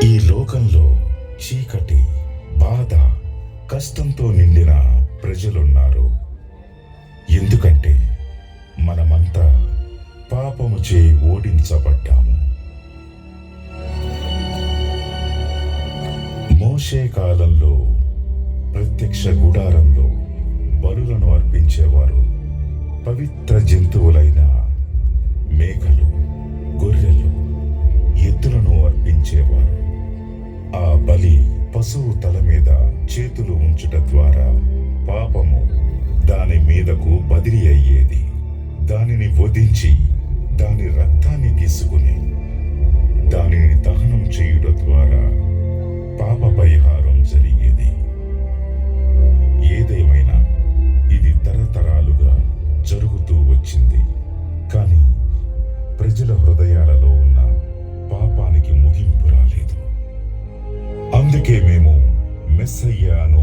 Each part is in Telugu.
ఈ లోకంలో చీకటి, బాధ, కష్టంతో నిండిన ప్రజలున్నారు. ఎందుకంటే మనమంతా పాపముచే ఓడించబడ్డాము. మోషే కాలంలో ప్రత్యక్ష గుడారంలో బలులను అర్పించేవారు. పవిత్ర జంతువులైన మేకలు, గొర్రెలు, ఎద్దులను అర్పించేవారు. ఆ బలి పశువు తల మీద చేతులు ఉంచుట ద్వారా పాపము దాని మీదకు బదిలీ అయ్యేది. దానిని వధించి దాని రక్తాన్ని తీసుకుని దానిని దహనం చేయుట ద్వారా పాప పరిహారం జరిగేది. ఏదేమైనా ఇది తరతరాలుగా జరుగుతూ వచ్చింది. కానీ ప్రజల హృదయాలలో ఉన్న పాపానికి ముగింపు రాలేదు. అందుకే మేము మెస్సయ్యాను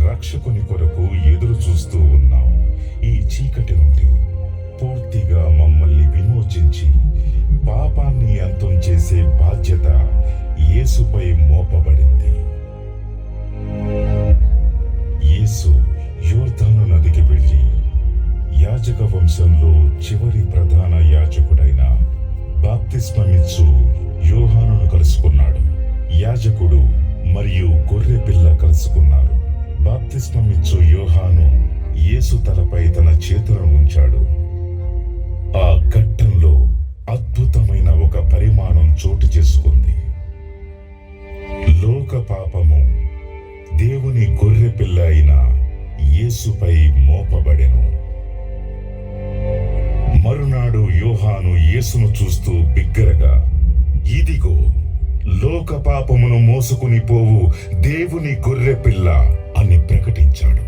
రక్షకుని కొరకు ఎదురు చూస్తూ ఉన్నాం. ఈ చీకటి నుండి పూర్తిగా మమ్మల్ని విమోచించి పాపాన్ని అంతం చేసే బాధ్యత యేసుపై మోపబడింది. యేసు యోర్దాను నదికి వెళ్ళి యాజక వంశంలో చివరి ప్రధాన యాజకుడైన బాప్తిస్మమిచ్చు యోహానును కలుసుకున్నాడు. యాజకుడు మరియు గొర్రె పిల్ల కలుసుకున్నారు. బాప్తిస్మమిచ్చు యోహాను యేసు తలపై తన చేతులను ఉంచాడు. ఆ ఘట్టంలో అద్భుతమైన ఒక పరిమాణం చోటు చేసుకుంది. లోక పాపము దేవుని గొర్రె పిల్ల అయిన యేసుపై మోపబడెను. మరునాడు యోహాను యేసును చూస్తూ బిగ్గరగా, ఇదిగో లోక పాపమును మోసుకుని పోవు దేవుని గొర్రె పిల్ల అని ప్రకటించాడు.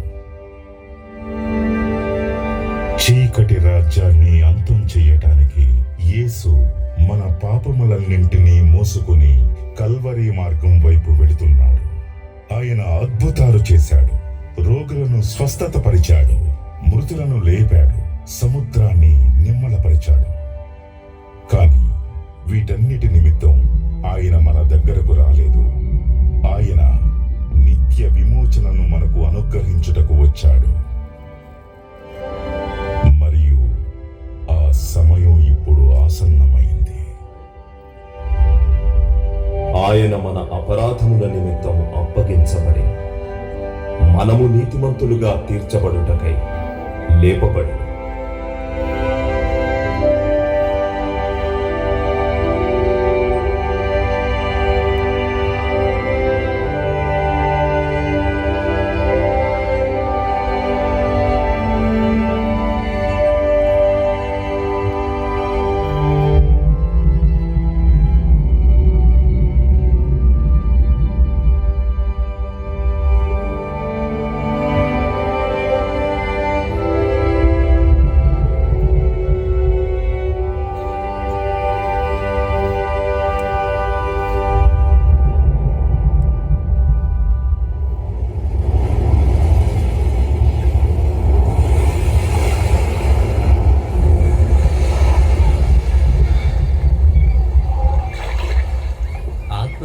చీకటి రాజ్యాన్ని అంతం చేయటానికి యేసు మన పాపములన్నింటినీ మోసుకుని కల్వరీ మార్గం వైపు వెళుతున్నాడు. ఆయన అద్భుతాలు చేశాడు. రోగులను స్వస్థతపరిచాడు, మృతులను లేపాడు, సముద్రాన్ని నిమ్మలపరిచాడు. కానీ వీటన్నిటి నిమిత్తం ఆయన మన దగ్గరకు రాలేదు. ఆయన నిత్య విమోచనను మనకు అనుగ్రహించుటకు వచ్చాడు. మరియు ఆ సమయం ఇప్పుడు ఆసన్నమైంది. ఆయన మన అపరాధముల నిమిత్తం అప్పగించబడి మనము నీతిమంతులుగా తీర్చబడుటకై లేపబడి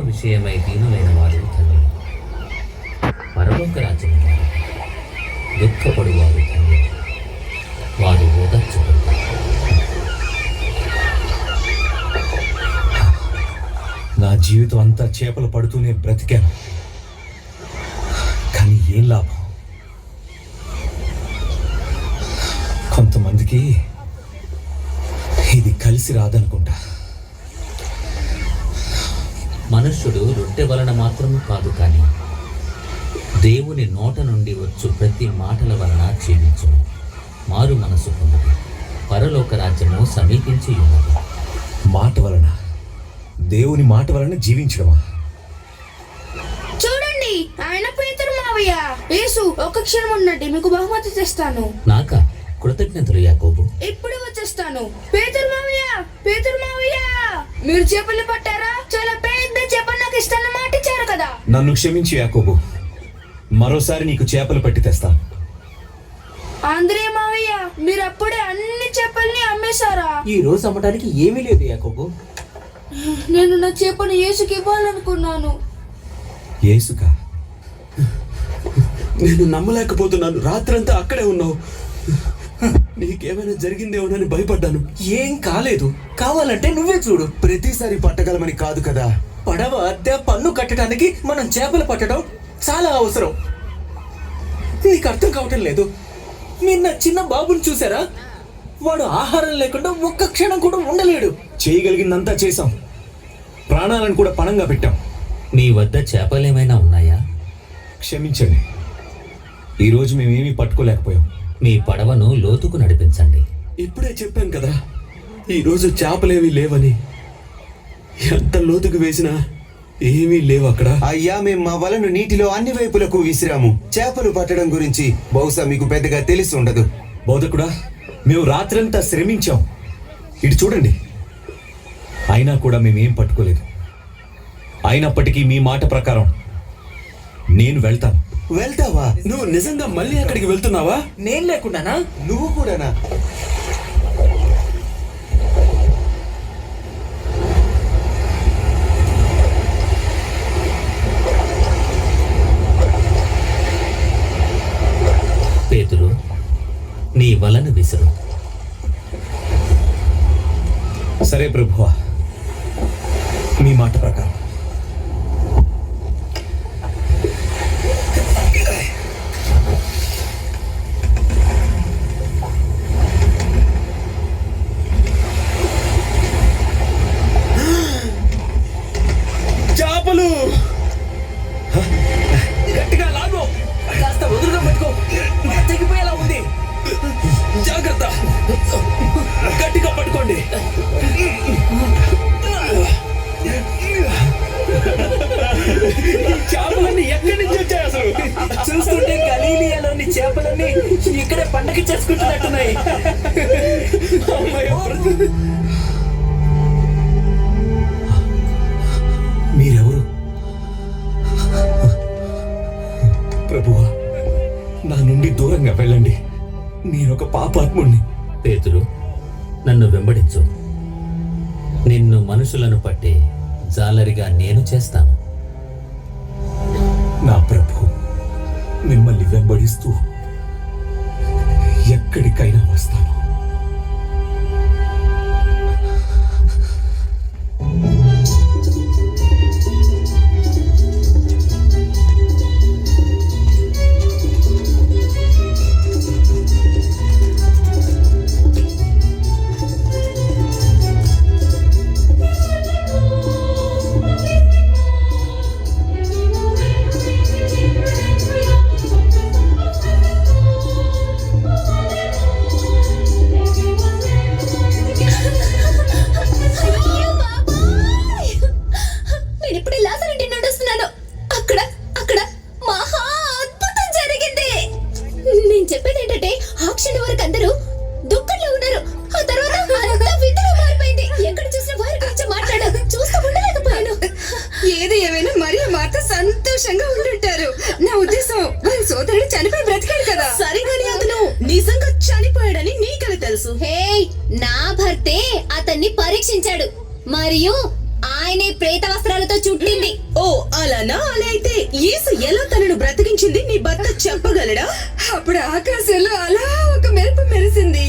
విషయమై దీనులైన వారు ధన్యులు. పరలోక రాజ్యం వారు దుఃఖపడువారు ధన్యులు. వారు ఓదార్చబడతారు. నా జీవితం అంతా చేపలు పడుతూనే బ్రతికాను. కానీ ఏం లాభం? కొంతమందికి ఇది కలిసి రాదనుకుంటా. మనుష్యుడు రొట్టె వలన మాత్రమే కాదు, కానీ దేవుని నోట నుండి వచ్చు ప్రతి మాటల వలన జీవించును. మారు మనసు పొందుడు, పరలోక రాజ్యము సమీపించి ఉన్నది. మాట వలన, దేవుని మాట వలన జీవించడమా? చూడండి, ఆయన పేతురు మావయ్య. యేసు ఒక క్షణం ఉండండి, మీకు బహుమతి తెస్తాను. నాకా? కృతజ్ఞతలు యాకోబు. ఇప్పుడు వచ్చేస్తాను. పేతురు మావయ్య, పేతురు మావయ్య, మీరు చేపలు పట్టారా? చాలా పెద్ద చేప నాకు ఇస్తాను మాట ఇచ్చారు కదా. నన్ను క్షమించు యాకోబు, మరోసారి నీకు చేపలు పట్టి తెస్తాను. ఆంధ్రే మావయ్య, మీరు అప్పుడే అన్ని చేపల్ని అమ్మేశారా? ఈ రోజు అమ్మడానికి ఏమీ లేదు యాకోబు. నేను నా చేపను యేసుకి ఇవ్వాలనుకున్నాను. యేసుకా? నేను నమ్మలేకపోతున్నాను. రాత్రంతా అక్కడే ఉన్నావు. నీకేమైనా జరిగిందేమోనని భయపడ్డాను. ఏం కాలేదు. కావాలంటే నువ్వే చూడు. ప్రతిసారి పట్టగలమని కాదు కదా. పడవ అద్దె పన్ను కట్టడానికి మనం చేపలు పట్టడం చాలా అవసరం. నీకు అర్థం కావటం లేదు. నిన్న చిన్న బాబుని చూసారా? వాడు ఆహారం లేకుండా ఒక్క క్షణం కూడా ఉండలేడు. చేయగలిగిందంతా చేశాం. ప్రాణాలను కూడా పణంగా పెట్టాం. మీ వద్ద చేపలేమైనా ఉన్నాయా? క్షమించండి, ఈరోజు మేమేమీ పట్టుకోలేకపోయాం. మీ పడవను లోతుకు నడిపించండి. ఇప్పుడే చెప్పాను కదా, ఈరోజు చేపలేవి లేవని. ఎంత లోతుకు వేసినా ఏమీ లేవు అక్కడ. అయ్యా, మేము మా వలను నీటిలో అన్ని వైపులకు విసిరాము. చేపలు పట్టడం గురించి బహుశా మీకు పెద్దగా తెలిసి ఉండదు. బోధకుడా, మేము రాత్రంతా శ్రమించాం. ఇటు చూడండి. అయినా కూడా మేమేం పట్టుకోలేదు. అయినప్పటికీ మీ మాట ప్రకారం నేను వెళ్తాను. వెళ్తావా? నువ్వు నిజంగా మళ్ళీ అక్కడికి వెళ్తున్నావా? నేను లేకుండానా? నువ్వు కూడానా? పేతురు, నీ వలను విసురు. సరే ప్రభువా, మీ మాట ప్రకారం. చేపలు! గట్టిగా లాగు. కాస్త వదులుగా పట్టుకో. తెగిపోయేలా ఉంది. జాగ్రత్త, గట్టిగా పట్టుకోండి. చేపలన్నీ ఎక్కడి నుంచి వచ్చాయి అసలు? చూస్తుంటే గలీలియాలోని చేపలన్నీ ఇక్కడే పండగ చేసుకుంటున్నట్టున్నాయి. మీరెవరు? ప్రభువా, నా నుండి దూరంగా వెళ్ళండి. నేనొక పాపాత్ముణ్ణి. పేతురు, నన్ను వెంబడించు. నిన్ను మనుషులను పట్టే జాలరిగా నేను చేస్తాను. నా ప్రభు, మిమ్మల్ని వెంబడిస్తూ ఎక్కడికైనా వస్తాను. ఏది ఏమైనా మరియ మాత సంతోషంగా ఉండుంటారు. నా ఉద్దేశం, వారి సోదరుడు చనిపోయి బ్రతికాడు కదా. సరిగాని అతను నిజంగా చనిపోయాడని నీకెలా తెలుసు? హే, నా భర్తే అతన్ని పరీక్షించాడు మరియు ఆయనే ప్రేత వస్త్రాలతో చుట్టింది. ఓ అలానా? అలా అయితే యేసు ఎలా తనను బ్రతికించింది నీ భర్త చెప్పగలడా? అప్పుడు ఆకాశంలో అలా ఒక మెరుపు మెరిసింది.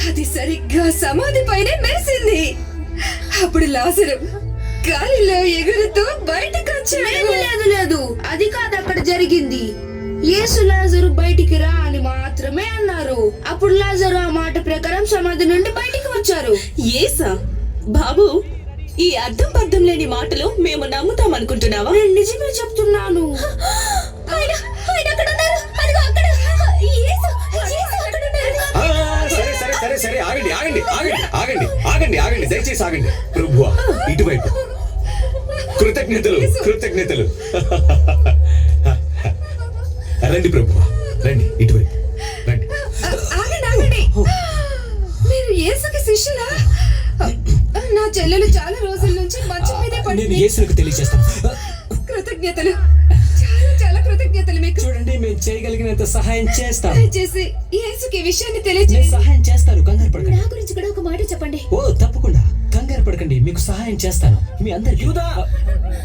అది సరిగ్గా సమాధి పైనే మెరిసింది. అప్పుడు లాజరు గాలిలో ఎగురుతూ బయటకు వచ్చాడు. లేదు, అది కాదు అక్కడ జరిగింది. యేసు లాజరు బయటికి రా అని మాత్రమే అన్నారు. అప్పుడు లాజరు ఆ మాట ప్రకారం సమాధి నుండి బయటికి వచ్చారు. యేసా? బాబు, ఈ అర్థం పర్థం లేని మాటలు మేము నమ్ముతాం అనుకుంటున్నావా? నేను నిజమే చెప్తున్నాను. ఆయన అక్కడ ఉన్నారు. అదిగో అక్కడ. యేసు అక్కడ ఉన్నారు. సరే సరే సరే సరే, ఆగండి ఆగండి ఆగండి ఆగండి ఆగండి ఆగండి, దయచేసి ఆగండి. ప్రభువా, ఇటువైపు. కృతజ్ఞతలు కృతజ్ఞతలు. రండి ప్రభువా, రండి ఇటువైపు రండి. ఆగండి. మీరు యేసుకి శిష్యులా? నా చెల్లెలు చాలా రోజుల నుంచి మంచం మీదే నేను పడింది. యేసుకు తెలియజేస్తాను. కృతజ్ఞతలు, చాలా కృతజ్ఞతలు మీకు. చూడండి, మేము చేయగలిగినంత సహాయం చేస్తాం. దయచేసి యేసుకి ఈ విషయాన్ని నేను తెలియజేయండి. సహాయం చేస్తాను, కంగారు పడకండి. నా గురించి కూడా ఒక మాట చెప్పండి. ఓ తప్పకుండా, కంగారు కంగారు పడకండి, మీకు సహాయం చేస్తాను. మీ అందరికి యూదా,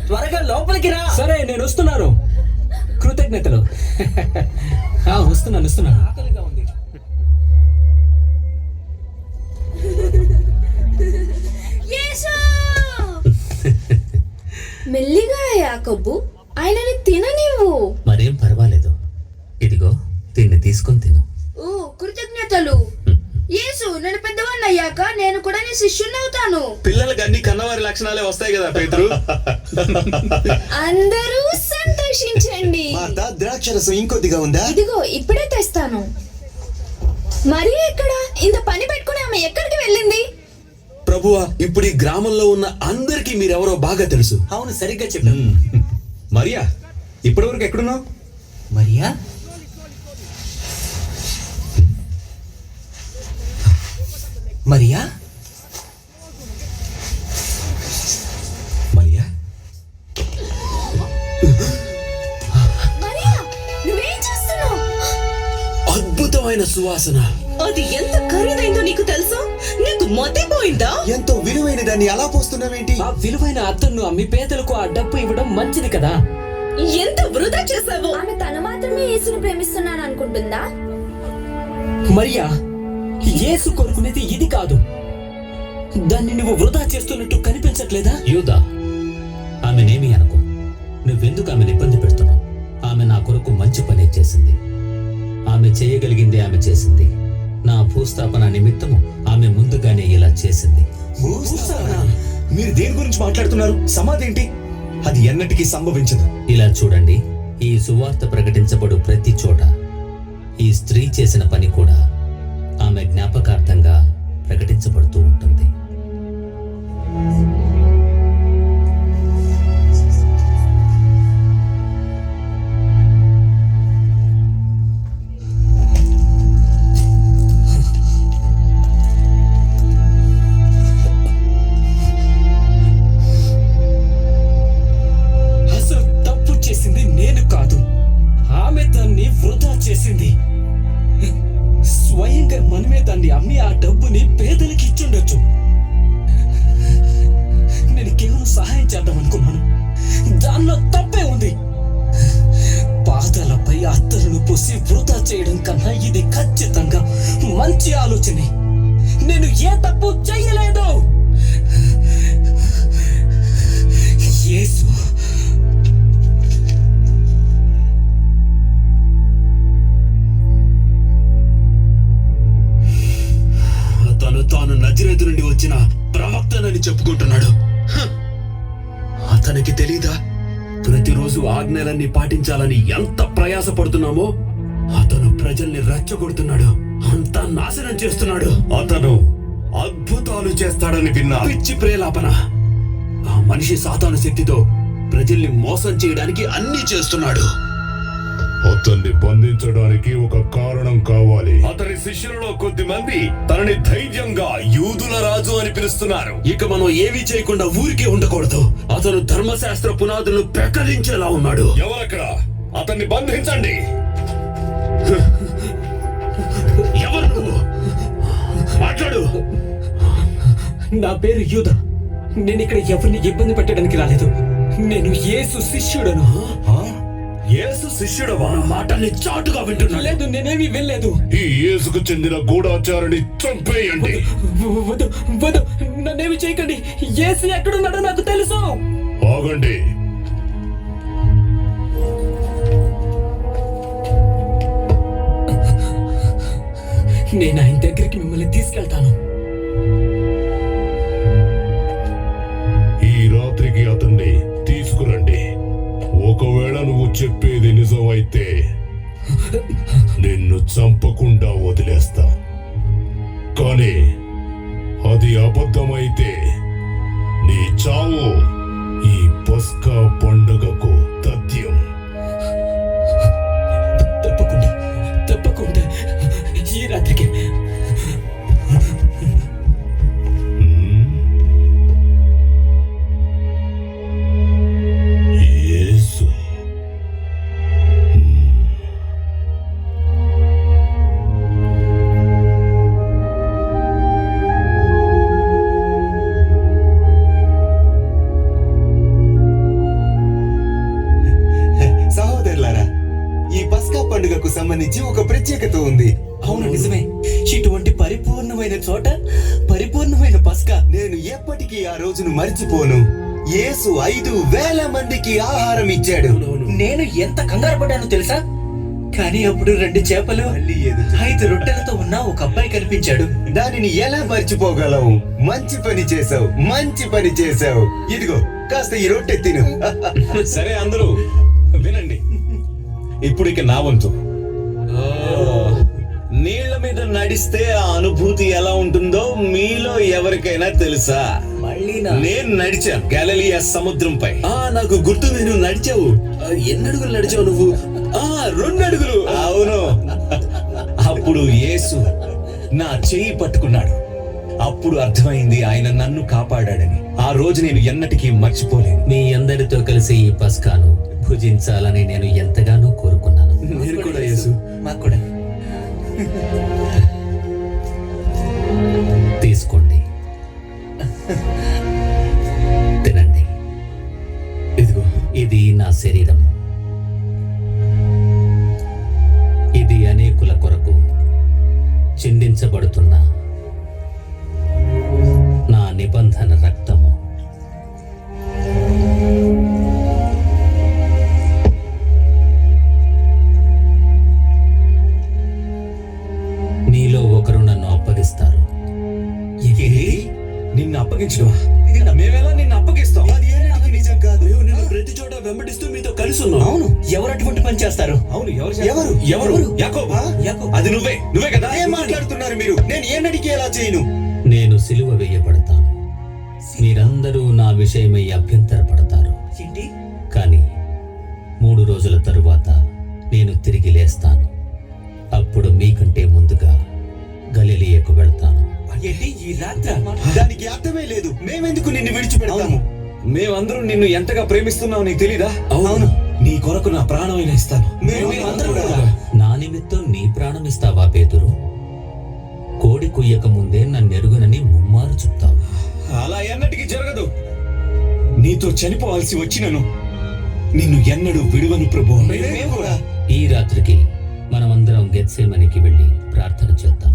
త్వరగా లోపలికి రా. సరే, నేను వస్తున్నాను. కృతజ్ఞతలు. వస్తున్నాను. ఆకలిగా ఉంది. మెల్లిగా యాకోబు, ఆయనని తిననివ్వు. మరేం పర్వాలేదు. ఇదిగో దీన్ని తీసుకొని తిను. ఓ కృతజ్ఞతలు. యేసు, నేను పెద్దవాడిని అయ్యాక నేను కూడా నీ శిష్యుని అవుతాను. పిల్లలకి అన్ని కన్నవారి లక్షణాలే వస్తాయి కదా పేతురు. అందరూ సంతోషించండి. మార్త, ద్రాక్షరసం ఇంకొద్దిగా ఉందా? ఇదిగో ఇప్పుడే తెస్తాను. మరి ఎక్కడ ఇంత పని పెట్టుకుని ఆమె ఎక్కడికి వెళ్ళింది? ప్రభువా, ఇప్పుడు ఈ గ్రామంలో ఉన్న అందరికీ మీరెవరో బాగా తెలుసు. అవును, సరిగ్గా చెప్పాను. మరియా, ఇప్పటి వరకు ఎక్కడున్నావు? మరియా, మరియా, మరియా, మరియా, నువ్వేం చేస్తున్నావు? అద్భుతమైన సువాసన. అది ఎంత ఖరీదైందో నీకు తెలుసా? నీకు మతిపోయిందా? ఎంతో విలువైన దాన్ని అలా పోస్తున్నావేంటి? ఆ విలువైన అత్తను అమ్మి పేదలకు ఆ డబ్బు ఇవ్వడం మంచిది కదా. ఎంత వృధా చేసావు? ఆమె తను మాత్రమే యేసుని ప్రేమిస్తున్నాను అనుకుంటుందా? మరియా, యేసు కోరుకునేది ఇది కాదు. దాన్ని నువ్వు వృధా చేస్తున్నట్టు కనిపించట్లేదా? యూదా, ఆమెనేమి అనుకో. నువ్వెందుకు ఆమెను ఇబ్బంది పెడుతున్నావు? ఆమె నా కొరకు మంచి పని చేసింది. ఆమె చేయగలిగింది ఆమె చేసింది. నా భూస్థాపన నిమిత్తము ఆమె ముందుగానే ఇలా చేసింది. మీరు దేని గురించి మాట్లాడుతున్నారు? సమాధి ఏంటి? అది ఎన్నటికీ సంభవించదు. ఇలా చూడండి, ఈ సువార్త ప్రకటించబడు ప్రతి చోట ఈ స్త్రీ చేసిన పని కూడా ఆమె జ్ఞాపకార్థంగా ప్రకటించబడుతూ ఉంటుంది. అసలు తప్పు చేసింది నేను కాదు, ఆమె దాన్ని వృధా చేసింది. స్వయంగా మనమే దాన్ని అమ్మి ఆ డబ్బుని పేదలకి ఇచ్చుండొచ్చు. నేను కేవలం సహాయం చేద్దాం అనుకున్నాను. దానిలో తప్పే ఉంది. పాదాలపై అత్తరును పోసి వృధా చేయడం కన్నా ఇది ఖచ్చితంగా మంచి ఆలోచనే. నేను ఏ తప్పు చెయ్యలేదు. యేసు తాను నజరేతు నుండి వచ్చిన ప్రవక్తనని చెప్పుకుంటున్నాడు. అతనికి తెలీదా ప్రతిరోజు ఆజ్ఞలన్నీ పాటించాలని ఎంత ప్రయాసపడుతున్నామో? అతను ప్రజల్ని రెచ్చగొడుతున్నాడు, అంతా నాశనం చేస్తున్నాడు. అతను అద్భుతాలు చేస్తాడని విన్నా. పిచ్చి ప్రేలాపన. ఆ మనిషి సాతాను శక్తితో ప్రజల్ని మోసం చేయడానికి అన్నీ చేస్తున్నాడు. అతన్ని బంధించడానికి ఒక కారణం కావాలి. అతని శిష్యులలో కొద్ది మంది తనని ధైర్యంగా యూదుల రాజు అని పిలుస్తున్నారు. ఇక మనం ఏమీ చేయకుండా ఊరికే ఉండకూడదు. అతను ధర్మశాస్త్ర పునాదులను ప్రకటించేలా ఉన్నాడు. ఎవరక్కడ? అతన్ని బంధించండి. ఎవరు నువ్వు? మాట్లాడు. నా పేరు యూదా. నేను ఇక్కడ ఎవరిని ఇబ్బంది పెట్టడానికి రాలేదు. నేను యేసు శిష్యుడను. యేసు శిష్యుడవా? మాటల్ని చాటుగా వింటున్నా. లేదు, నేనేమీ వెళ్ళలేదు. ఈ యేసుకు చెందిన గూఢాచారిని చంపేయండి. వద్దు వద్దు, నన్నేమి చేయకండి. యేసు ఎక్కడున్నాడో నాకు తెలుసు. ఆగండి. నేను ఆయన దగ్గరికి మిమ్మల్ని తీసుకెళ్తాను. ఈ రాత్రికి అతన్ని తీసుకురండి. ఒకవేళ నువ్వు చెప్పేది నిజమైతే నిన్ను చంపకుండా వదిలేస్తా. కానీ అది అబద్ధమైతే నీ చావు ఈ పస్కా పండుగకు తథ్యం. తప్పకుండా తప్పకుండా ఈ రాత్రికి. యేసు. పండుగకు సంబంధించి ఒక ప్రత్యేకత ఉంది. అవును, నిజమే. ఇటువంటి పరిపూర్ణమైన చోట పరిపూర్ణమైన పస్కా. నేను ఎప్పటికీ ఆ రోజును మర్చిపోను. యేసు 5,000 మందికి ఆహారం ఇచ్చాడు. నేను ఎంత కంగారు పడ్డానో తెలుసా? కానీ అప్పుడు 2 చేపలు మళ్ళీ ఏదో 5 రొట్టెలతో ఉన్న ఒక అబ్బాయి కనిపించాడు. దానిని ఎలా మర్చిపోగలవు? మంచి పని చేసావు, మంచి పని చేసావు. ఇదిగో కాస్త ఈ రొట్టె తిను. సరే అందరూ వినండి. ఇప్పుడు ఇక నా వంతు. నీళ్ల మీద నడిస్తే ఆ అనుభూతి ఎలా ఉంటుందో మీలో ఎవరికైనా తెలుసా? మళ్ళీ నేను నడిచాను గలిలయ సముద్రంపై. నాకు గుర్తు, నేను నడిచావు. ఎన్ని అడుగులు నడిచావు నువ్వు? 2 అడుగులు. అవును. అప్పుడు యేసు నా చెయ్యి పట్టుకున్నాడు. అప్పుడు అర్థమైంది ఆయన నన్ను కాపాడాడని. ఆ రోజు నేను ఎన్నటికీ మర్చిపోలేను. మీ అందరితో కలిసి ఈ పస్కాను భుజించాలని నేను ఎంతగానో కోరుకున్నాను. నేను కూడా యేసు. మాకు కూడా. తీసుకోండి, తినండి. ఇదిగో ఇది నా శరీరము. ఇది అనేకుల కొరకు చిందించబడుతున్న నా నిబంధన రక్తము. మీలో ఒకరు నన్ను అప్పగిస్తారు. నిన్ను అప్పగించడమా? మేమెలా నిన్ను అప్పగిస్తాం? అది ఏనాటికి నిజం కాదు. మేము నిన్ను ప్రతి చోట వెంబడిస్తూ మీతో కలిసి ఉన్నాం. అవును, ఎవరు అటువంటి పని చేస్తారు? అవును. ఎవరు? ఎవరు? యాకోబు. అది నువ్వే కదా? ఏం మాట్లాడుతున్నారు మీరు? నేను ఏనాటికి ఎలా చేయను? నేను సిలువ వేయబడతాను. మీరందరూ నా విషయమై అభ్యంతరపడతారు. ఏంటి? కానీ 3 రోజుల తరువాత నేను తిరిగి లేస్తాను. అప్పుడు మీకంటే ముందుగా గలిలయకు వెళ్తాను. ఏంటి ఈ రాత్ర? దానికి అర్థమే లేదు. మేమెందుకు నిన్ను విడిచిపెడతాము? మేమందరూ నిన్ను ఎంతగా ప్రేమిస్తున్నావు నీకు తెలీదా? అవును. నీ కొరకు నా ప్రాణమైనా ఇస్తాను. మేమందరం కూడా. నా నిమిత్తం నీ ప్రాణం ఇస్తావా పేతురు? కోడి కుయ్యక ముందే నన్నెరుగునని ముమ్మారు చెప్తావు. అలా ఎన్నటికీ జరగదు. నీతో చనిపోవాల్సి వచ్చినను నిన్ను ఎన్నడూ విడువను ప్రభు. మేము కూడా. ఈ రాత్రికి మనమందరం గెత్సేమనికి వెళ్ళి ప్రార్థన చేద్దాం.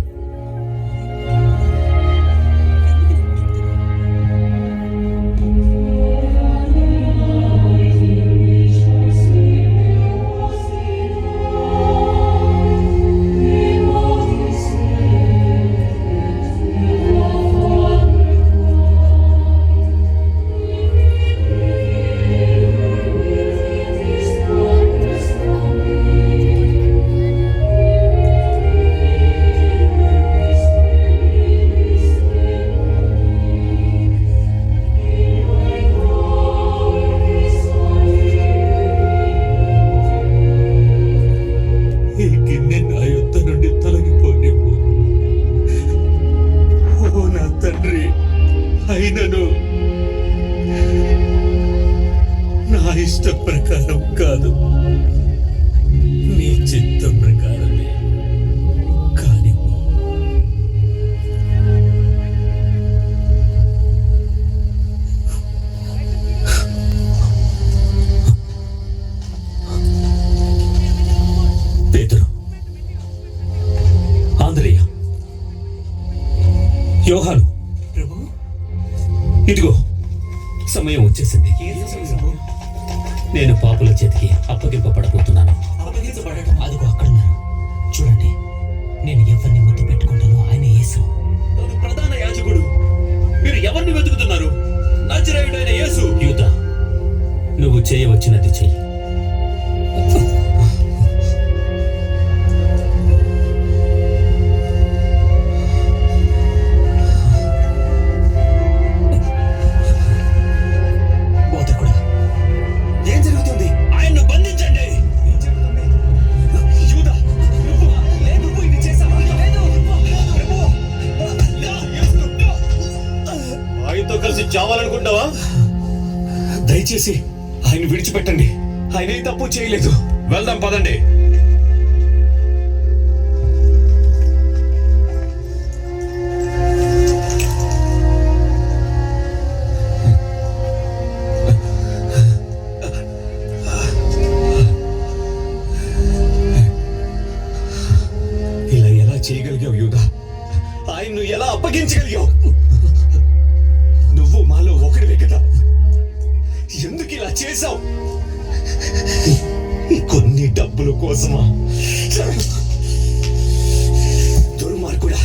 అయినను నా ఇష్ట ప్రకారం కాదు, నీ చిత్త ప్రకారమే కాని. పేతురు, ఆంద్రేయ, యోహాను, ఇదిగో సమయం వచ్చేసింది. నేను పాపుల చేతికి అప్పగింపబడబోతున్నాను. అదిగో అక్కడున్నారు, చూడండి. నేను ఎవరిని ముద్దు పెట్టుకుంటానో ఆయన యేసు. ప్రధాన యాజకుడు. మీరు ఎవరిని వెతుకుతున్నారు? నజరేయుడైన యేసు. యూదా, నువ్వు చేయవచ్చినది చెయ్యి. ఏం జరుగుతుంది? ఆయన్ను బంధించండి. యూదా, నువ్వు ఇది చేశావా? ఆయనతో కలిసి చావాలనుకుంటావా? దయచేసి ఆయన విడిచిపెట్టండి. ఆయన ఏ తప్పు చేయలేదు. వెళ్దాం పదండి. చేశావు? కొన్ని డబ్బుల కోసమా? దుర్మార్గుడా!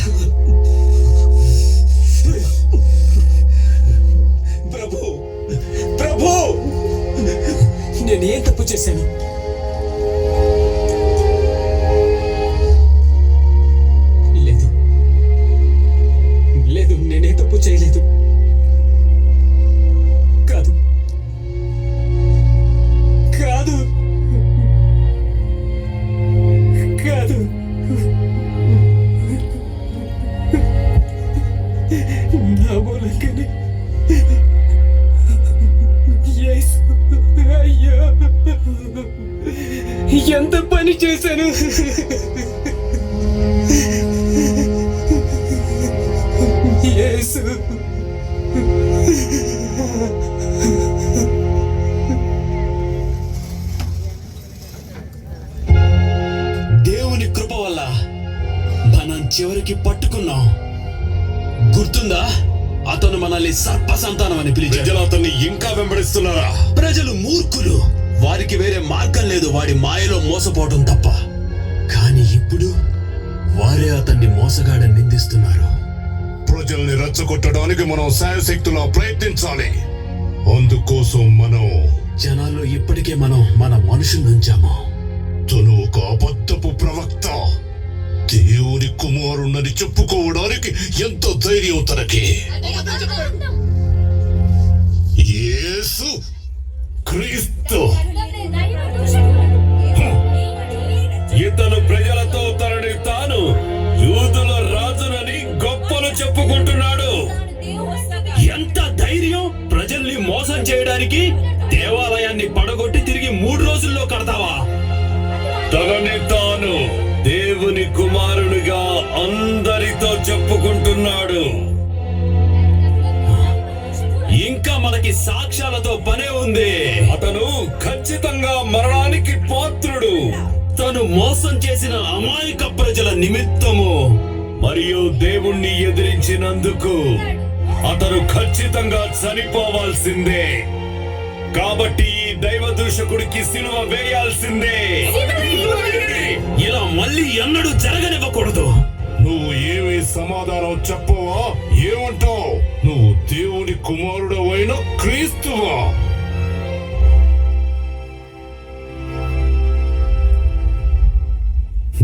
ప్రభు, ప్రభు, నేను ఏం తప్పు చేశాను? లేదు లేదు, నేనే తప్పు చేయలేదు. కాదు కాదు కాదు, నా మూలంగానే యేసు, అయ్యో ఎంత పని చేశాను. యేసు, దేవుని కృప వల్ల మనం చివరికి పట్టుకున్నాం. గుర్తుందా? అతను మనల్ని సర్ప సంతానం అని పిలిచాడు. ప్రజలు అతన్ని ఇంకా వెంబడిస్తున్నారా? ప్రజలు మూర్ఖులు, వారికి వేరే మార్గం లేదు వాడి మాయలో మోసపోవడం తప్ప. కానీ ఇప్పుడు వారే అతన్ని మోసగాడని నిందిస్తున్నారు. ప్రజల్ని రెచ్చగొట్టడానికి మనం శాయశక్తులా ప్రయత్నించాలి. అందుకోసం మనం జనాల్లో ఇప్పటికే మనం మన మనుషుల్ని ఉంచాము. తను ఒక అబద్ధపు ప్రవక్త, దేవుని కుమారుణ్ణని చెప్పుకోవడానికి ఎంత ధైర్యం తనకి! యేసు క్రీస్తు ఇతను ప్రజలతో తనని తాను యూదుల రాజునని గొప్పలు చెప్పుకుంటున్నాడు. ఎంత ధైర్యం! ప్రజల్ని మోసం చేయడానికి దేవాలయాన్ని పడగొట్టి తిరిగి 3 రోజుల్లో కడతావా? తనని తాను దేవుని కుమారునిగా అందరితో చెప్పుకుంటున్నాడు. ఇంకా మనకి సాక్ష్యాలతో పనే ఉంది. అతను ఖచ్చితంగా మరణానికి పాత్రుడు. తను మోసం చేసిన అమాయక ప్రజల నిమిత్తము మరియు దేవుణ్ణి ఎదిరించినందుకు అతను ఖచ్చితంగా చనిపోవాల్సిందే. కాబట్టి ఈ దైవ దూషకుడికి సిలువ వేయాల్సిందే. ఇలా మళ్ళీ ఎన్నడూ జరగనివ్వకూడదు. నువ్వు ఏమి సమాధానం చెప్పవా? ఏమంటావు? నువ్వు దేవుని కుమారుడవైన క్రీస్తువా?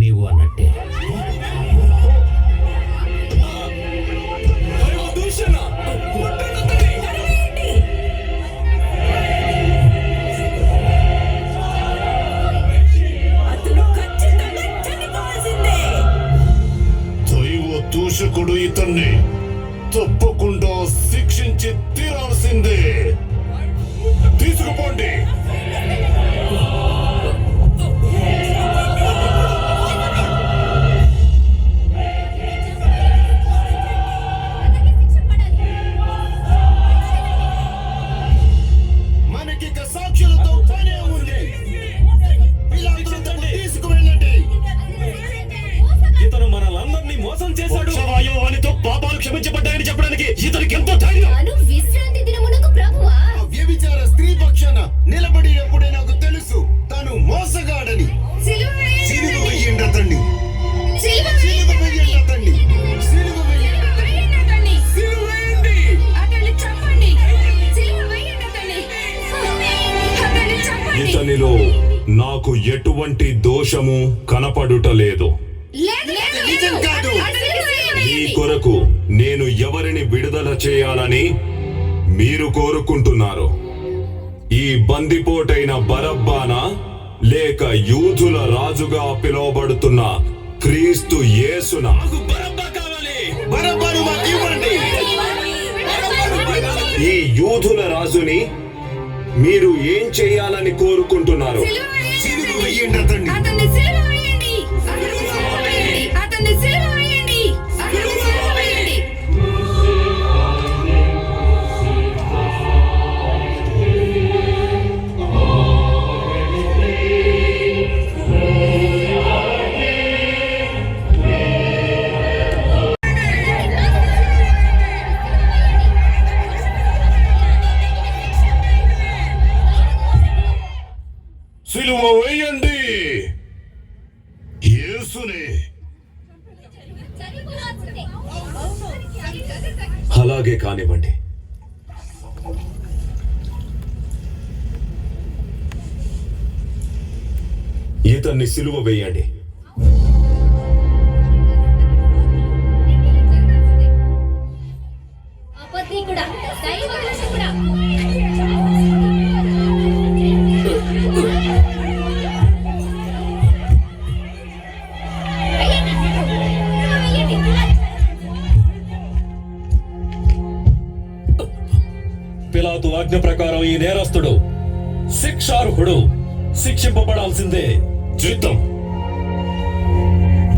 నీవు అన్నట్టే. దైవ దూషకుడు ఇతన్ని తప్పకుండా శిక్షించి తీరాల్సిందే. తీసుకుపోండి. మనకిక సాక్షులతో పనే ఉంది. తీసుకువెళ్ళండి. ఇతను మనలందరినీ మోసం చేశాడు. వానితో పాపాలు క్షమించబడ్డాయని చెప్పడానికి ఇతనికి ఎంతో ధైర్యం. విశ్రాంతి దినమునకు ప్రభువా వ్యభిచార స్త్రీ పక్షాన నిలబడినప్పుడే నాకు తెలుసు తను మోసగాడని. సిలువ వేయండి అతన్ని. సిలువ వేయండి అతన్ని. సిలువ వేయండి అతన్ని. సిలువ వేయండి. అతన్ని చంపండి. సిలువ వేయండి అతన్ని. అతన్ని చంపండి. ఇతనిలో నాకు ఎటువంటి దోషము కనపడుటలేదు. నిజం కాదు. ఈ కొరకు నేను ఎవరిని విడుదల చేయాలని మీరు కోరుకుంటున్నారు? ఈ బందిపోటైన బరబ్బానా, లేక యూదుల రాజుగా పిలువబడుతున్న క్రీస్తు యేసునా? బరబ్బా కావాలి. బరబ్బను మాకు ఇవ్వండి. ఈ యూదుల రాజుని మీరు ఏం చేయాలని కోరుకుంటున్నారు? సిలువ వేయండి అతన్ని. అతన్ని సిలువ వేయండి. అతన్ని సిలువ వేయండి. అతన్ని సిలువ వేయండి. సిలువ వేయండి యేసునే. అలాగే కానివ్వండి. ఇతన్ని సిలువ వేయండి. అపత్రికుడా, దైవదూషకుడా. పిలాతు ఆజ్ఞ ప్రకారం ఈ నేరస్తుడు శిక్షార్హుడు, శిక్షింపబడాల్సిందే. చిత్తం.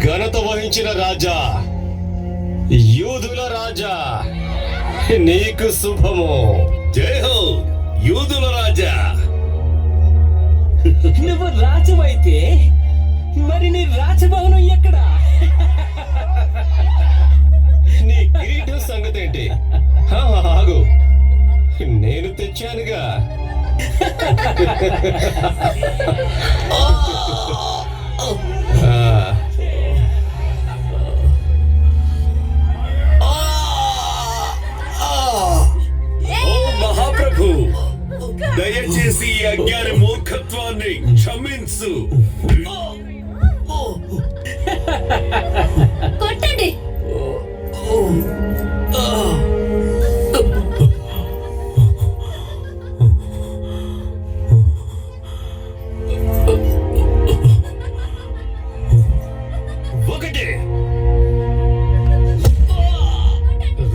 ఘనత వహించిన రాజా, యూదుల రాజా, నీకు శుభము. జై హో యూదుల రాజా. నువ్వు రాజువైతే మరి నీ రాజభవనం ఎక్కడా? నీ కిరీటం సంగతి ఏంటి? ఆగు, నేను తెచ్చానుగా. మహాప్రభు, దయచేసి ఈ అజ్ఞాని మూర్ఖత్వాన్ని క్షమించు. కొట్టండి. ఒకటి,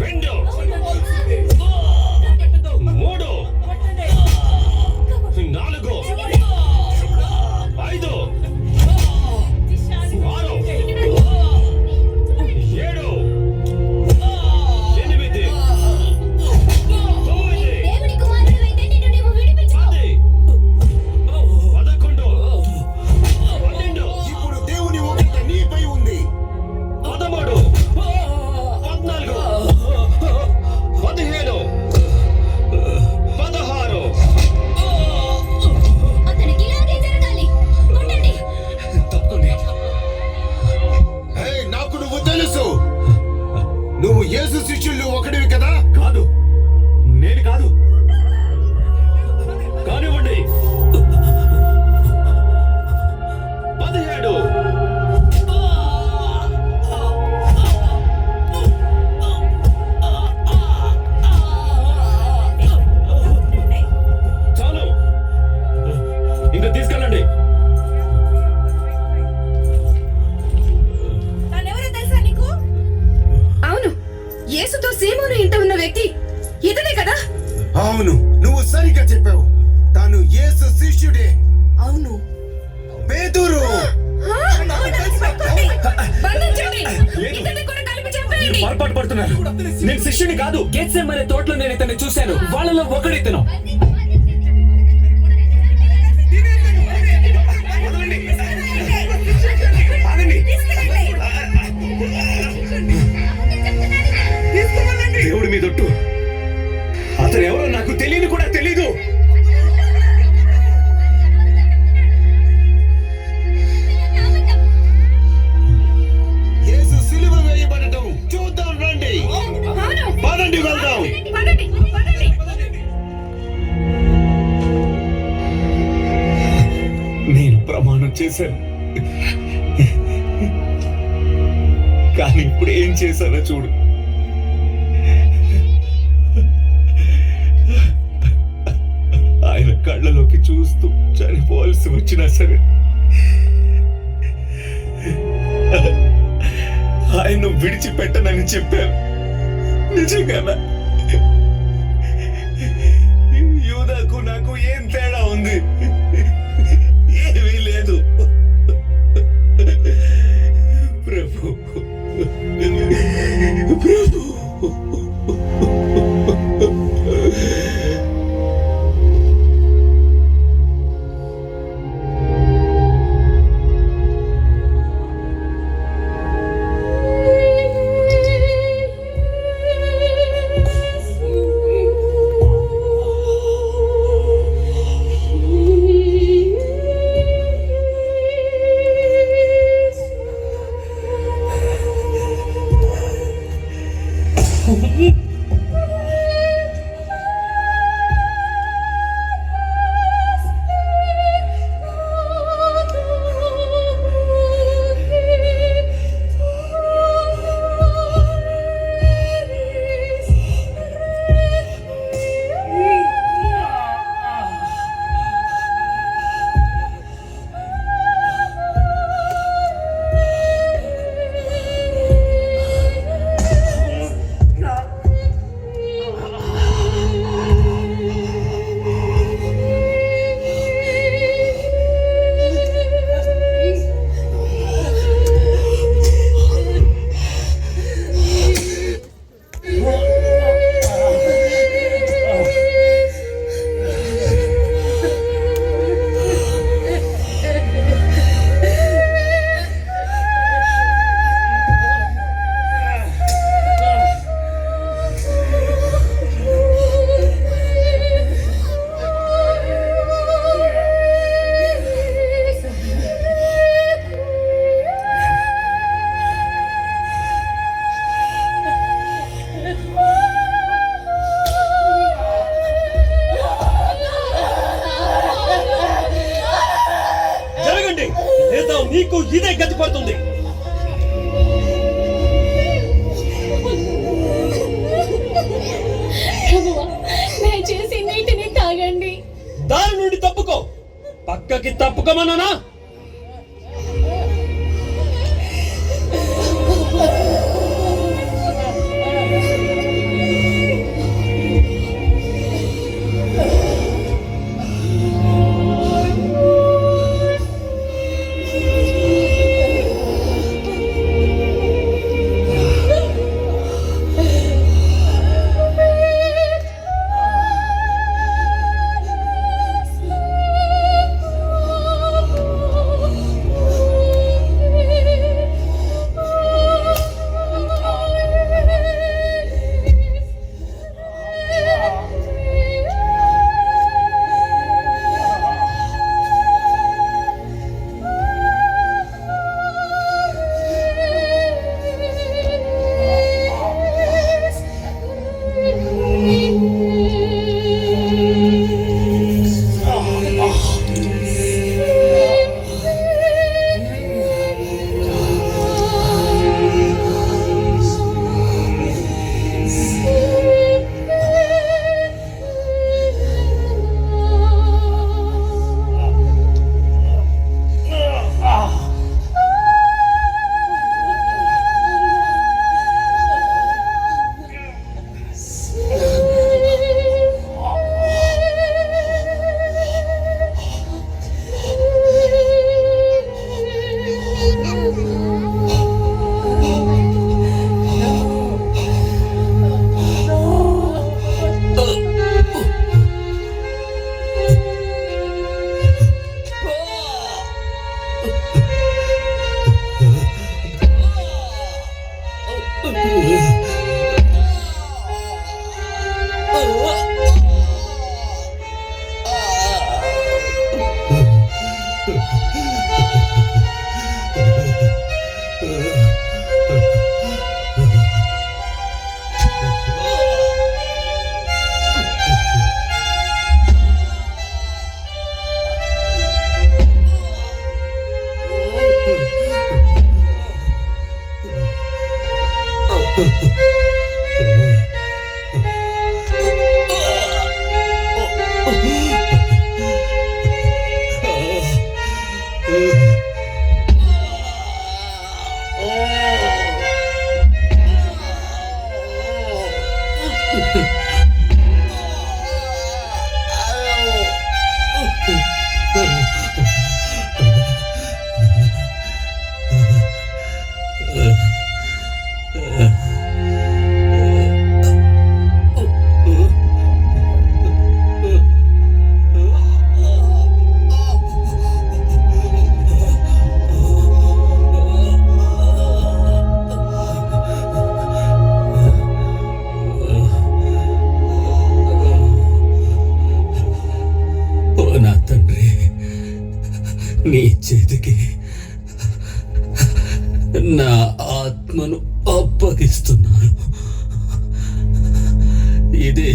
రెండు, మూడు, నాలుగు, ఐదు, ఆరు, ఏడు, ఎనిమిది, తొమ్మిది, దేవుని కుమారుడివైతే నిన్ను నీవు విడిపించుకో. పది, 11, 12, ఇప్పుడు దేవుని ఉగ్రత నీపై ఉంది. 13, 14, 15, 16. అతనికి ఇలాగే జరగాలి. కొట్టండి. తప్పకుండా. ఏయ్, నాకు నువ్వు తెలుసు. నువ్వు యేసు శిష్యుల్లో ఒకడివి కదా. కాదు, నేను కాదు. కానివ్వండి. 17, చాలు, ఇంకా తీసుకెళ్ళండి. అవును, యేసుతో సీమోను ఇంట ఉన్న వ్యక్తి ఇతనే కదా? అవును, నువ్వు సరిగ్గా చెప్పావు. తాను యేసు శిష్యుడే. అవును. పేతురు. బంధించండి. ఇతన్ని కూడా కలిపి చంపేయండి. పొరపాటు పడుతున్నారు. నేను శిష్యుని కాదు. గెత్సేమనే తోటలో నేను ఇతన్ని చూశాను. వాళ్ళలో ఒకడితను. దేవుడి మీదొట్టు, అతను ఎవరో నాకు తెలియని కూడా తెలీదు. యేసు సిలువ వేయబడటం చూద్దాం రండి. పదండి వెళ్దాం. నేను ప్రమాణం చేశాను, కానీ ఇప్పుడు ఏం చేశానో చూడు. ఆయన కళ్ళలోకి చూస్తూ చనిపోవాల్సి వచ్చినా సరే ఆయన్ను విడిచిపెట్టనని చెప్పాను. నిజంగానా? యూదాకు నాకు ఏం తేడా ఉంది? ఏమీ లేదు. ప్రభు, ప్రభు. వరకు ఇదే గతి పడుతుంది. దయచేసి నీటిని తాగండి. దారి నుండి తప్పుకో. పక్కకి తప్పుకోమన్నానా? నీ చేతికి నా ఆత్మను అప్పగిస్తున్నాను. ఇదే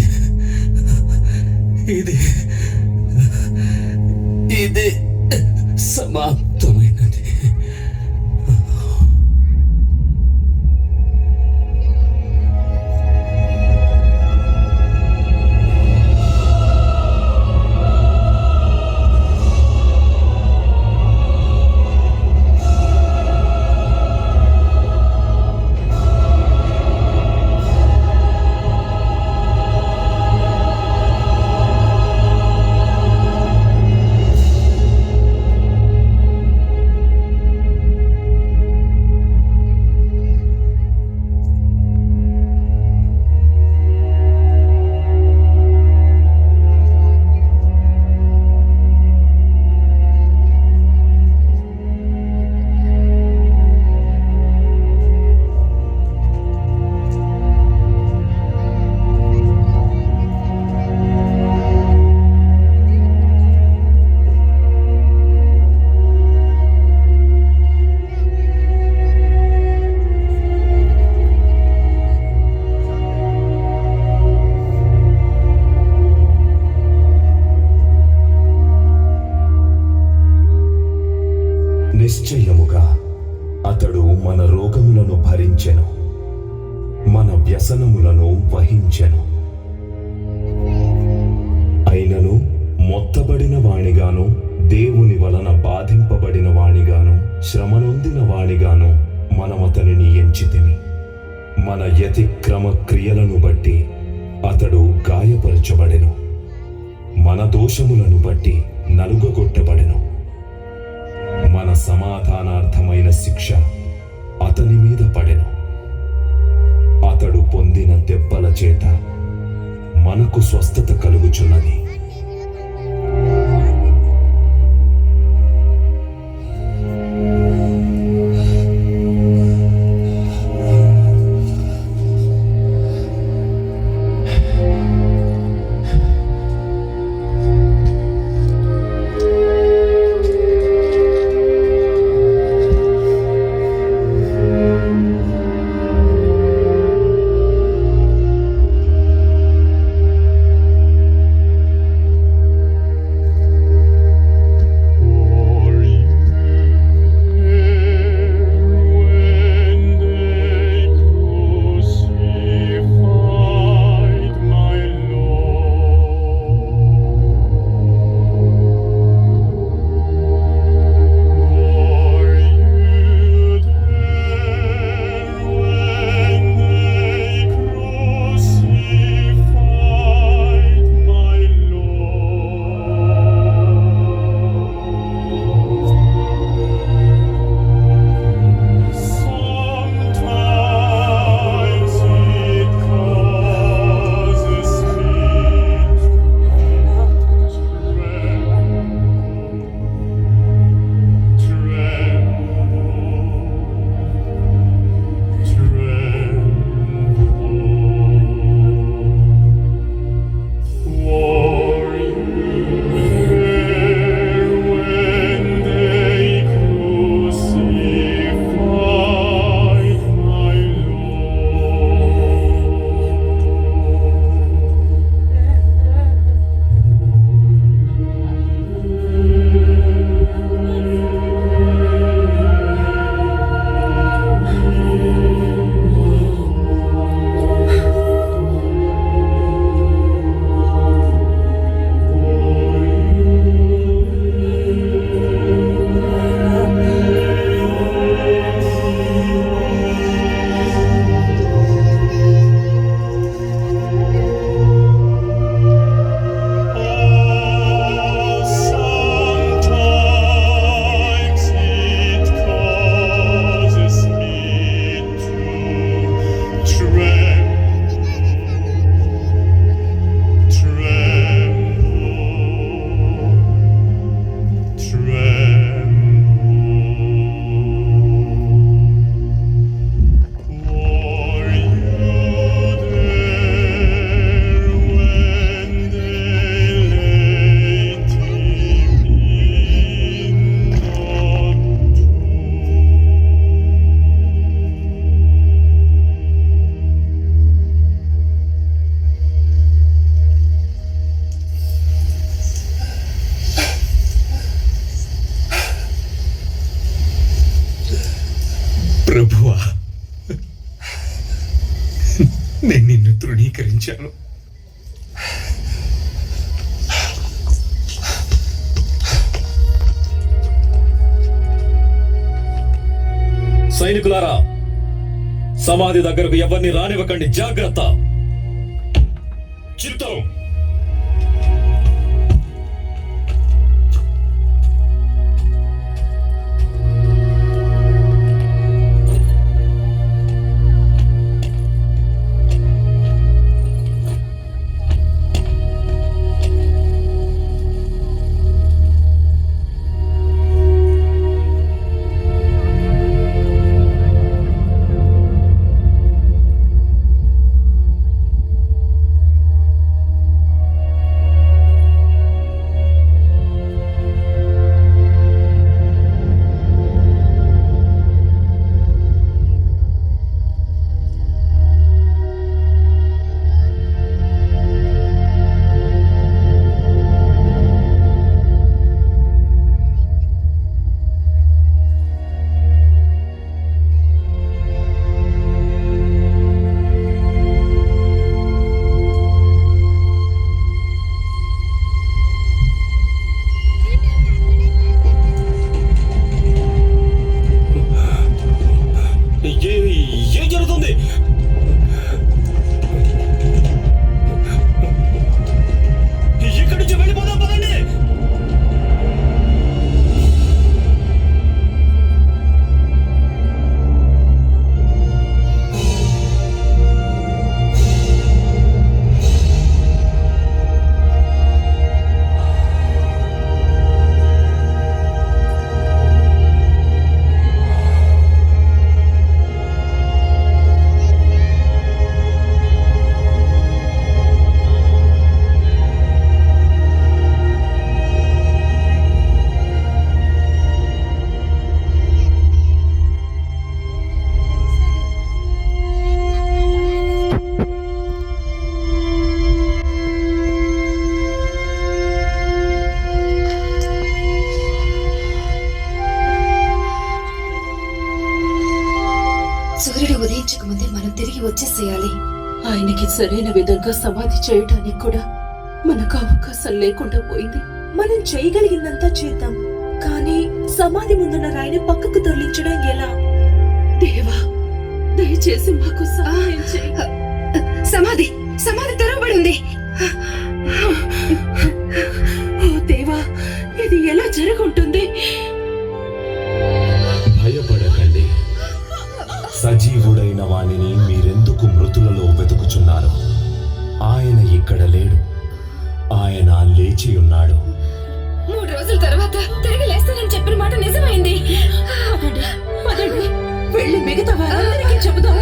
ఇదే ఇదే సమాప్తమైనది. నిశ్చయముగా అతడు మన రోగములను భరించెను, మన వ్యసనములను వహించెను. అయినను మొత్తబడిన వాణిగాను, దేవుని వలన బాధింపబడిన వాణిగాను, శ్రమనొందిన వాణిగాను మనమతనిని ఎంచితిమి. మన యతిక్రమ క్రియలను బట్టి అతడు గాయపరచబడెను, మన దోషములను బట్టి నలుగగొట్టబడెను. మన సమాధానార్థమైన శిక్ష అతని మీద పడెను. అతడు పొందిన దెబ్బల చేత మనకు స్వస్థత కలుగుచున్నది. ప్రభువా, నేను నిన్ను తృణీకరించాను. సైనికులారా, సమాధి దగ్గరకు ఎవరిని రానివ్వకండి, జాగ్రత్త. చిత్తం. వచ్చేసేయాలి. ఆయనకి సరైన విధంగా సమాధి చేయడానికి కూడా మనకు అవకాశం లేకుండా పోయింది. మనం చేయగలిగిందంతా చేద్దాం, కానీ సమాధి ముందున్న రాయిని పక్కకు తరలించడం ఎలా? దేవా, దయచేసి మాకు సహాయం చేయి. సమాధి సమాధి తెరవబడి ఉంది. ఓ దేవా, ఇది ఎలా జరుగుంటుంది? భయపడకండి. సజీవుడైన వానిని మీరెందుకు మృతులలో వెతుకుచున్నారు? ఆయన ఇక్కడ లేడు, ఆయన లేచి ఉన్నాడు. 3 రోజుల తర్వాత తిరిగి లేస్తానని చెప్పిన మాట నిజమైంది. పదండి, వెళ్ళి మిగతా వారందరికీ చెబుదాం.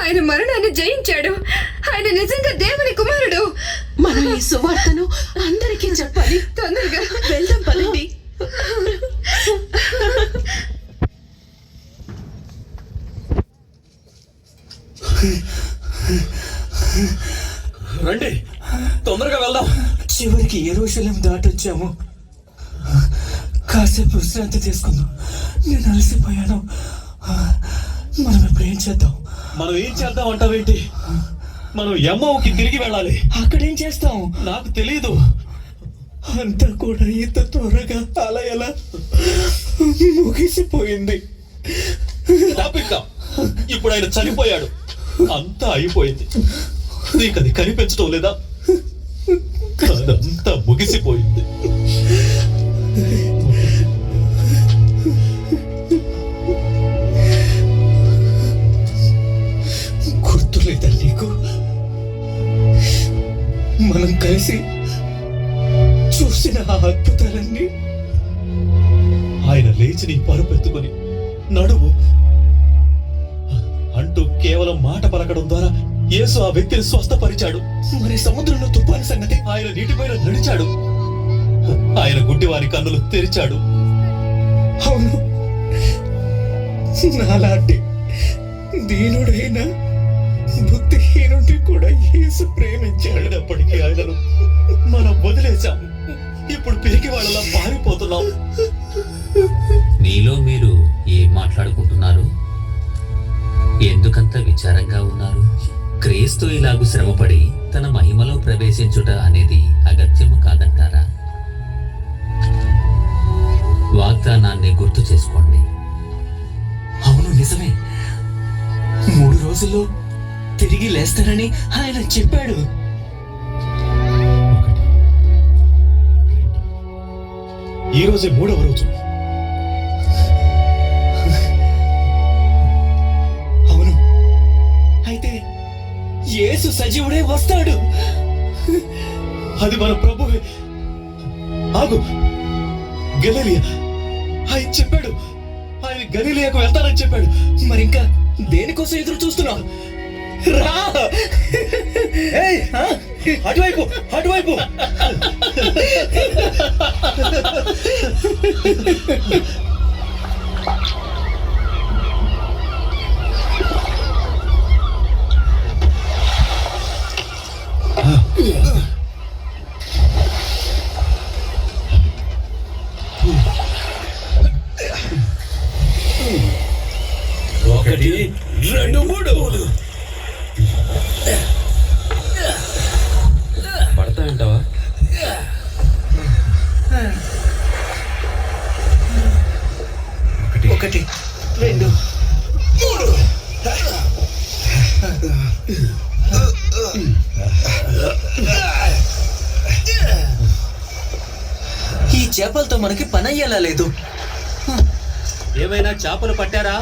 ఆయన మరణాన్ని జయించాడు. ఆయన నిజంగా దేవుని కుమారుడు. మనం ఈ సువార్తను అందరికీ చెప్పాలి. తొందరగా వెళ్దాం, పదండి. రండి, తొందరగా వెళ్దాం. చివరికి యెరూషలేం దాటొచ్చాము. కాసేపు విశ్రాంతి తీసుకుందాం. నేను అలసిపోయాను. మనం ఇప్పుడు ఏం చేద్దాం? మనం ఏం చేద్దాం అంటావేంటి? మనం ఎమ్మవుకి తిరిగి వెళ్ళాలి. అక్కడేం చేస్తాం? నాకు తెలియదు. అంతా కూడా ఇంత త్వరగా అలా ఎలా ముగిసిపోయింది. తప్పిద్దాం. ఇప్పుడు ఆయన చనిపోయాడు, అంతా అయిపోయింది. నీకు అది కనిపించడం లేదా? అదంతా ముగిసిపోయింది. గుర్తులేదా నీకు? మనం కలిసి చూసిన ఆ అద్భుతాలన్నీ. ఆయన లేచి నీ పరుపెత్తుకొని నడువు అంటూ కేవలం మాట పలకడం ద్వారా యేసు ఆ వ్యక్తిని స్వస్థపరిచాడు. మరి సముద్రంలో తుఫాను సంగతి? ఆయన నీటిపైన నడిచాడు. ఆయన గుడ్డివారి కన్నులు తెరిచాడు. అవును, నాలాంటి దీనుడైన బుద్ధిహీనుడి కూడా యేసు ప్రేమించాడు. అయినప్పటికీ ఆయనను మనం వదిలేశాం. ఇప్పుడు పిరికి వాళ్ళలా మారిపోతున్నాం. మీలో మీరు ఏం మాట్లాడుకుంటున్నారు? ఎందుకంత విచారంగా ఉన్నారు? క్రీస్తు ఇలాగు శ్రమపడి తన మహిమలో ప్రవేశించుట అనేది అగత్యము కాదంటారా? వాగ్దానాన్ని గుర్తు చేసుకోండి. అవును, నిజమే. 3 రోజుల్లో తిరిగి లేస్తానని ఆయన చెప్పాడు. ఈ రోజే 3వ రోజు. అవును, అయితే యేసు సజీవుడే వస్తాడు. అది మన ప్రభువే. ఆగు, గలిలియా. ఆయన చెప్పాడు, ఆయన గలిలియాకు వెళ్తానని చెప్పాడు. మరింకా దేనికోసం ఎదురు చూస్తున్నావు? రా అటువైపు అటువైపు. ఒకటి రెండు మూడు పడతాయంటావా? ఒకటి రెండు మూడు. ఈ చేపలతో మనకి పని అయ్యేలా లేదు. ఏమైనా చేపలు పట్టారా?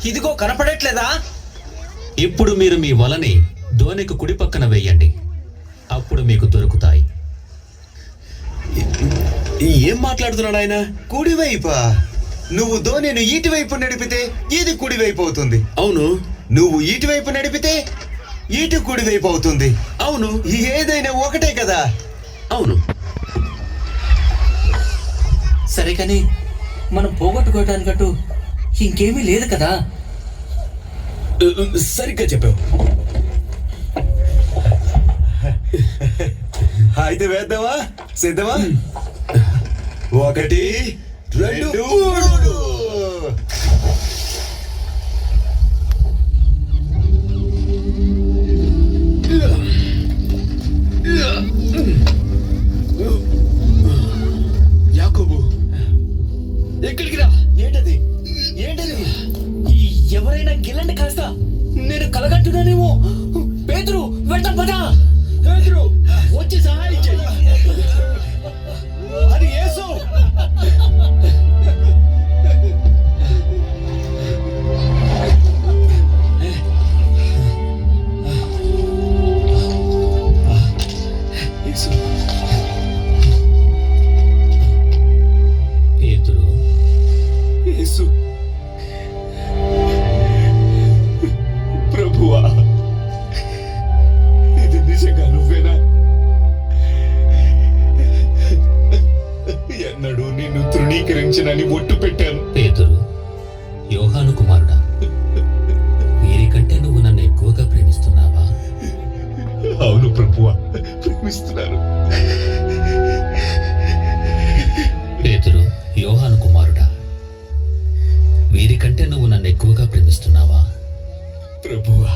ఇదిగో కనపడట్లేదా? ఇప్పుడు మీరు మీ వలని దోణికి కుడి పక్కన వేయండి, అప్పుడు మీకు దొరుకుతాయి. ఏం మాట్లాడుతున్నాడు ఆయన? కుడివైపా? నువ్వు ధోనిను ఇటువైపు నడిపితే ఇది కుడివైపు అవుతుంది. అవును. నువ్వు ఇటువైపు నడిపితే ఇటు కుడివైపు అవుతుంది. అవును. ఏదైనా ఒకటే కదా. అవును. సరే కానీ మనం పోగొట్టుకోవటానికట్టు ఇంకేమీ లేదు కదా. సరిగ్గా చెప్పావు. అయితే వేద్దామా? సిద్ధమా? ఒకటి రెండు మూడు. యాకోబు, ఎక్కడికి రా? ఏంటది? ఏంటది? ఎవరైనా గిల్లండి కాస్త. నేను కలగట్టున్నానేమో. పేతురు వెళ్తాం పదా. పేతురు, వచ్చి సహాయం చెయ్యి. అది యేసు. పేతురు, యేసు. ప్రభువా, ఇది నిజంగా నువ్వేనా? ఎన్నడూ నిన్ను తృణీకరించనని ఒట్టు పెట్టాను. పేతురు, యోహాను కుమారుడా, వీరికంటే నువ్వు నన్ను ఎక్కువగా ప్రేమిస్తున్నావా? అవును ప్రభువా, ప్రేమిస్తున్నాను. పేతురు, యోహాను కుమారుడా, వీరికంటే నువ్వు నన్ను ఎక్కువగా ప్రేమిస్తున్నావా? ప్రభువా,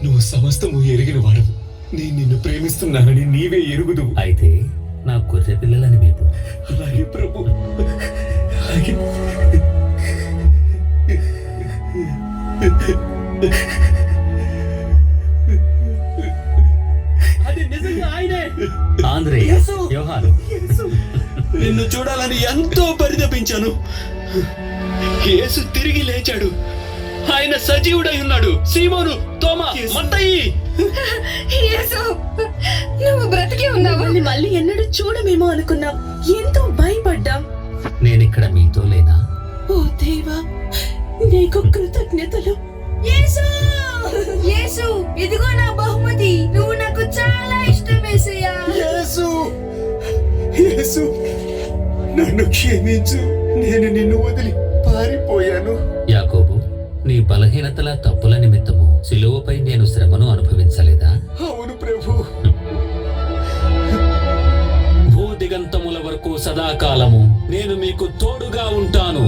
నువ్వు సమస్తము ఎరిగిన వాడవు. నేను నిన్ను ప్రేమిస్తున్నానని నీవే ఎరుగుదు. అయితే నా గొర్రె పిల్లలని మీకు అలాగే ప్రభు, అలాగే. అది నిజంగా ఆయనే. ఆంద్రేయ, యోహాను, నిన్ను చూడాలని ఎంతో పరితపించాను. యేసు తిరిగి లేచాడు. ఆయన సజీవుడై ఉన్నాడు. సీమోను, తోమా, మత్తయి. యేసు, నువ్వు బ్రతికి ఉన్నావా? మళ్ళీ ఎన్నడూ చూడమేమో అనుకున్నాం. ఎంతో భయపడ్డాం. నేనిక్కడ మీతో లేనా? ఓ దేవా, నీకు కృతజ్ఞతలు. యేసు, యేసు, ఇదిగో నా బహుమతి. నువ్వు నాకు చాలా ఇష్టం యేసయ్యా. యేసు, యేసు, నన్ను క్షమించు. నేను నిన్ను వదిలి పారిపోయాను. యాకోబు, నీ బలహీనతల తప్పుల నిమిత్తము సిలువపై నేను శ్రమను అనుభవించలేదా? అవును ప్రభు. భూదిగంతముల వరకు సదాకాలము నేను మీకు తోడుగా ఉంటాను.